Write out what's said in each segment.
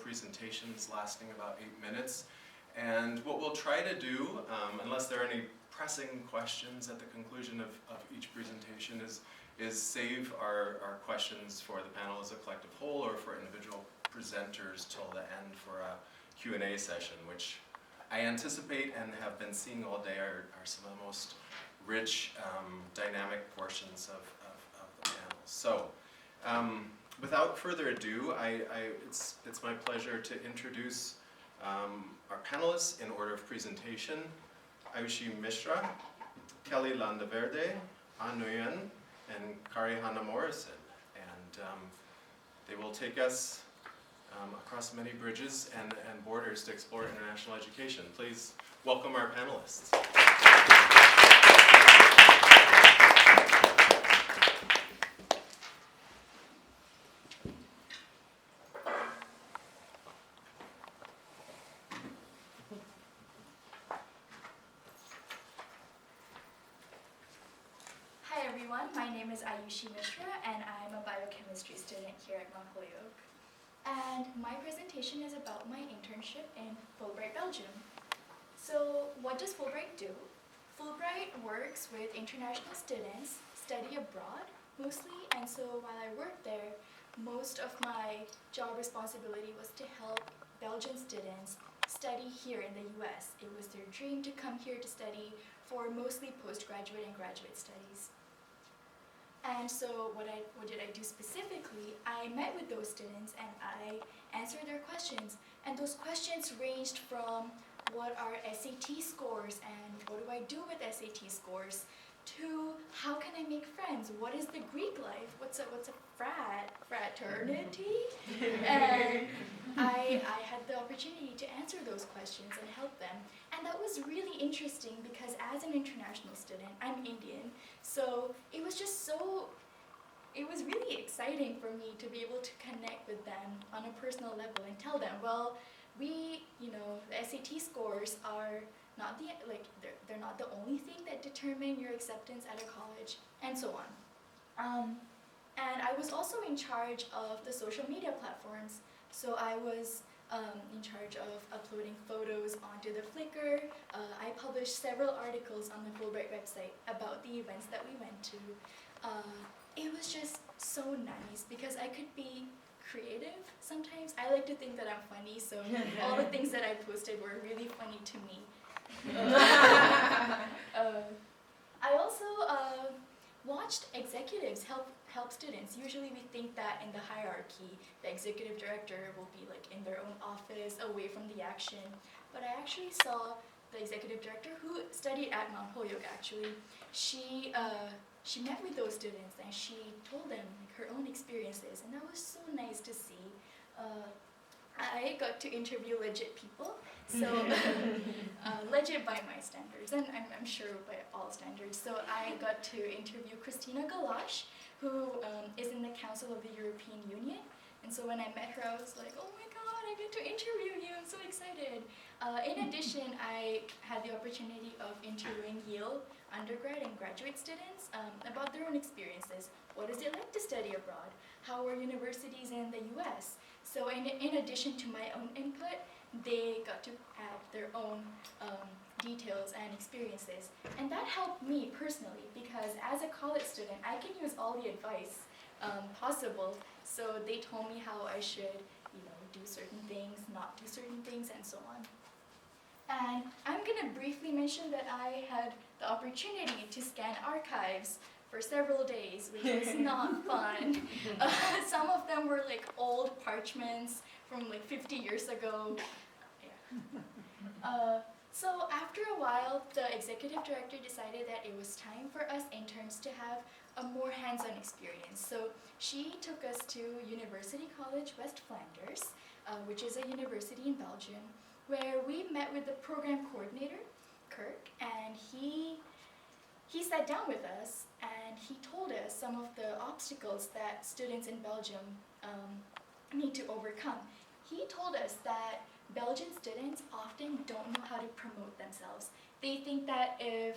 presentations lasting about 8 minutes. And what we'll try to do, unless there are any pressing questions at the conclusion of each presentation, is save our questions for the panel as a collective whole or for individual presenters till the end for a Q&A session, which I anticipate and have been seeing all day are some of the most rich, dynamic portions of the panel. So, without further ado, it's my pleasure to introduce our panelists in order of presentation. Aayushi Mishra, Kelly Landaverde, An Nguyen, and Kari Hannah Morrison. And they will take us across many bridges and borders to explore international education. Please welcome our panelists. Hi everyone, my name is Aayushi Mishra and I'm a biochemistry student here at Mount Holyoke. And my presentation is about my internship in Fulbright, Belgium. So what does Fulbright do? Fulbright works with international students, study abroad mostly, and so while I worked there, most of my job responsibility was to help Belgian students study here in the US. It was their dream to come here to study for mostly postgraduate and graduate studies. And so what did I do specifically? I met with those students and I answered their questions. And those questions ranged from what are SAT scores and what do I do with SAT scores, to how can I make friends? What is the Greek life? What's a fraternity? And I had the opportunity to answer those questions and help them. And that was really interesting because as an international student, I'm Indian, so it was really exciting for me to be able to connect with them on a personal level and tell them, well, the SAT scores are not they're not the only thing that determine your acceptance at a college, and so on. And I was also in charge of the social media platforms, so I was in charge of uploading photos onto the Flickr. I published several articles on the Fulbright website about the events that we went to. It was just so nice because I could be creative sometimes. I like to think that I'm funny, so all the things that I posted were really funny to me. I also watched executives help students. Usually we think that in the hierarchy, the executive director will be like in their own office, away from the action. But I actually saw the executive director, who studied at Mount Holyoke actually. She met with those students and she told them like, her own experiences, and that was so nice to see. I got to interview legit people, so legit by my standards, and I'm sure by all standards. So I got to interview Christina Galash, who is in the Council of the European Union. And so when I met her, I was like, oh my god, I get to interview you, I'm so excited. In addition, I had the opportunity of interviewing Yale undergrad and graduate students about their own experiences. What is it like to study abroad? How are universities in the US? So in addition to my own input, they got to add their own details and experiences. And that helped me personally because as a college student, I can use all the advice possible. So they told me how I should do certain things, not do certain things, and so on. And I'm going to briefly mention that I had the opportunity to scan archives for several days, which was not fun. Some of them were like old parchments from like 50 years ago. Yeah. So after a while, the executive director decided that it was time for us interns to have a more hands-on experience. So she took us to University College West Flanders, which is a university in Belgium, where we met with the program coordinator, Kirk, and he sat down with us and he told us some of the obstacles that students in Belgium need to overcome. He told us that Belgian students often don't know how to promote themselves. They think that if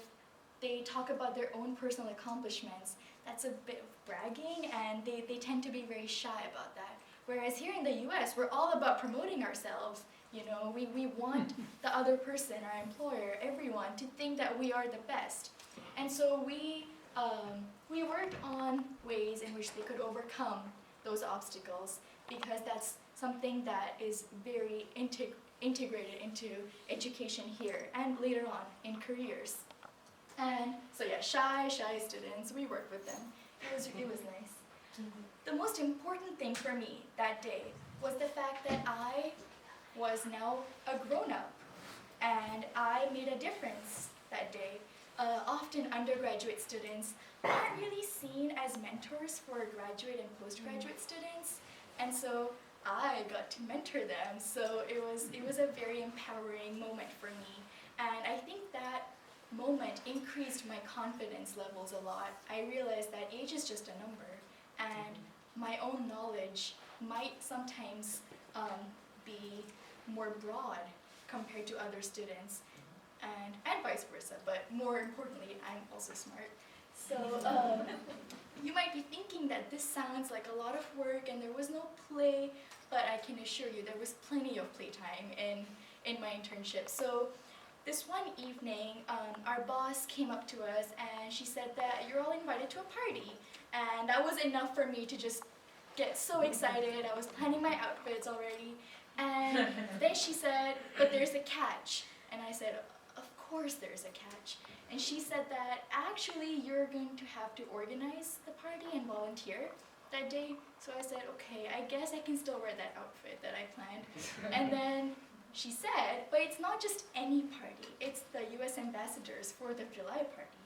they talk about their own personal accomplishments, that's a bit of bragging, and they tend to be very shy about that. Whereas here in the US, we're all about promoting ourselves. You know, we want the other person, our employer, everyone to think that we are the best. And so we worked on ways in which they could overcome those obstacles, because that's something that is very integrated into education here and later on in careers. And so yeah, shy students, we worked with them. It was nice. The most important thing for me that day was the fact that I was now a grown-up and I made a difference that day. Often undergraduate students aren't really seen as mentors for graduate and postgraduate students, and so I got to mentor them. So it was a very empowering moment for me, and I think that moment increased my confidence levels a lot. I realized that age is just a number, and my own knowledge might sometimes be more broad compared to other students, and vice versa, but more importantly, I'm also smart. So you might be thinking that this sounds like a lot of work and there was no play, but I can assure you there was plenty of playtime in my internship. So this one evening, our boss came up to us and she said that you're all invited to a party. And that was enough for me to just get so excited. I was planning my outfits already. And then she said, but there's a catch. And I said, of course there's a catch. And she said that actually you're going to have to organize the party and volunteer that day. So I said, okay, I guess I can still wear that outfit that I planned. And then she said, but it's not just any party, it's the US Ambassador's 4th of July party.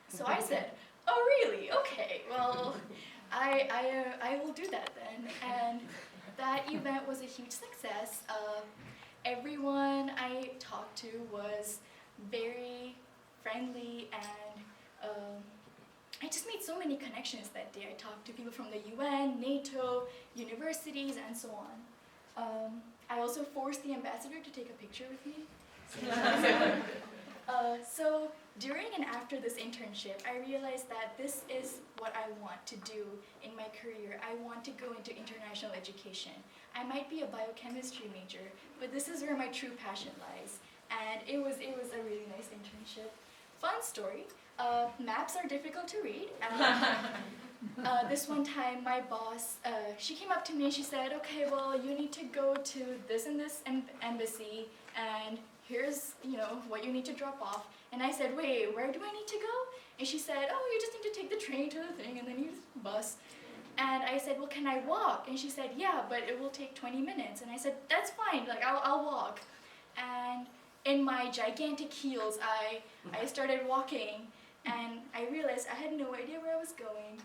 So I said, oh really? Okay, well, I will do that then. And that event was a huge success. Everyone I talked to was very friendly, and I just made so many connections that day. I talked to people from the UN, NATO, universities, and so on. I also forced the ambassador to take a picture with me. So during and after this internship, I realized that this is what I want to do in my career. I want to go into international education. I might be a biochemistry major, but this is where my true passion lies. And it was a really nice internship. Fun story, maps are difficult to read. This one time, my boss, she came up to me and she said, okay, well, you need to go to this and this embassy, and here's, what you need to drop off. And I said, wait, where do I need to go? And she said, oh, you just need to take the train to the thing, and then you bus. And I said, well, can I walk? And she said, yeah, but it will take 20 minutes. And I said, that's fine, like, I'll walk. And in my gigantic heels, I started walking, and I realized I had no idea where I was going.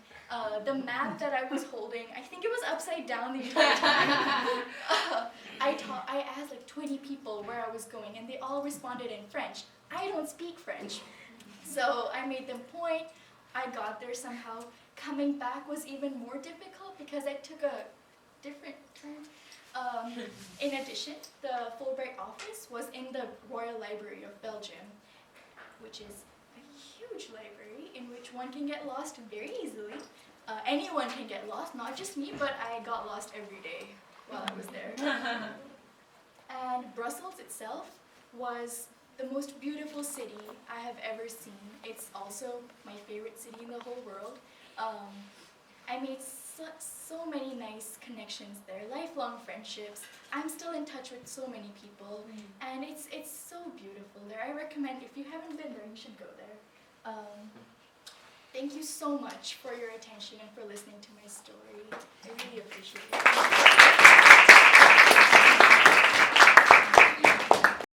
The map that I was holding, I think it was upside down the entire time. I asked like 20 people where I was going, and they all responded in French. I don't speak French. So I made them point. I got there somehow. Coming back was even more difficult because I took a different turn. In addition, the Fulbright office was in the Royal Library of Belgium, which is a huge library in which one can get lost very easily. Anyone can get lost, not just me, but I got lost every day while I was there. And Brussels itself was the most beautiful city I have ever seen. It's also my favorite city in the whole world. I made so many nice connections there, lifelong friendships. I'm still in touch with so many people, and it's so beautiful there. I recommend, if you haven't been there, you should go there. Thank you so much for your attention and for listening to my story. I really appreciate it.